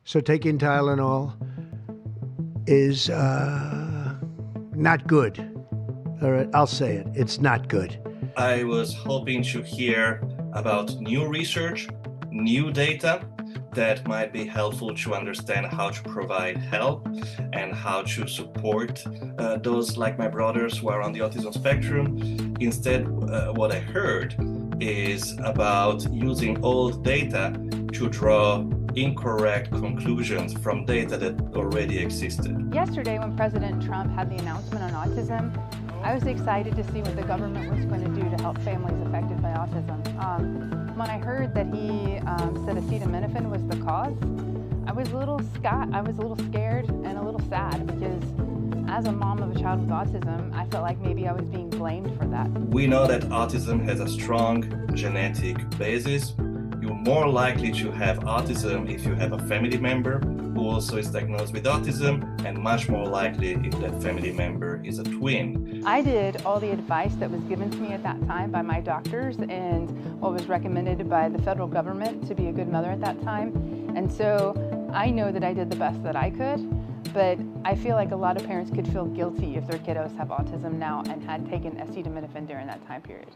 So taking Tylenol is not good. All right, I'll say it. It's not good. I was hoping to hear about new research, new data that might be helpful to understand how to provide help and how to support those like my brothers who are on the autism spectrum. Instead, what I heard is about using old data to draw incorrect conclusions from data that already existed. Yesterday, when President Trump had the announcement on autism, I was excited to see what the government was going to do to help families affected by autism. When I heard that he said acetaminophen was the cause, I was a little scared and a little sad, because as a mom of a child with autism, I felt like maybe I was being blamed for that. We know that autism has a strong genetic basis. You're more likely to have autism if you have a family member who also is diagnosed with autism, and much more likely if that family member is a twin. I did all the advice that was given to me at that time by my doctors and what was recommended by the federal government to be a good mother at that time. And so I know that I did the best that I could, but I feel like a lot of parents could feel guilty if their kiddos have autism now and had taken acetaminophen during that time period.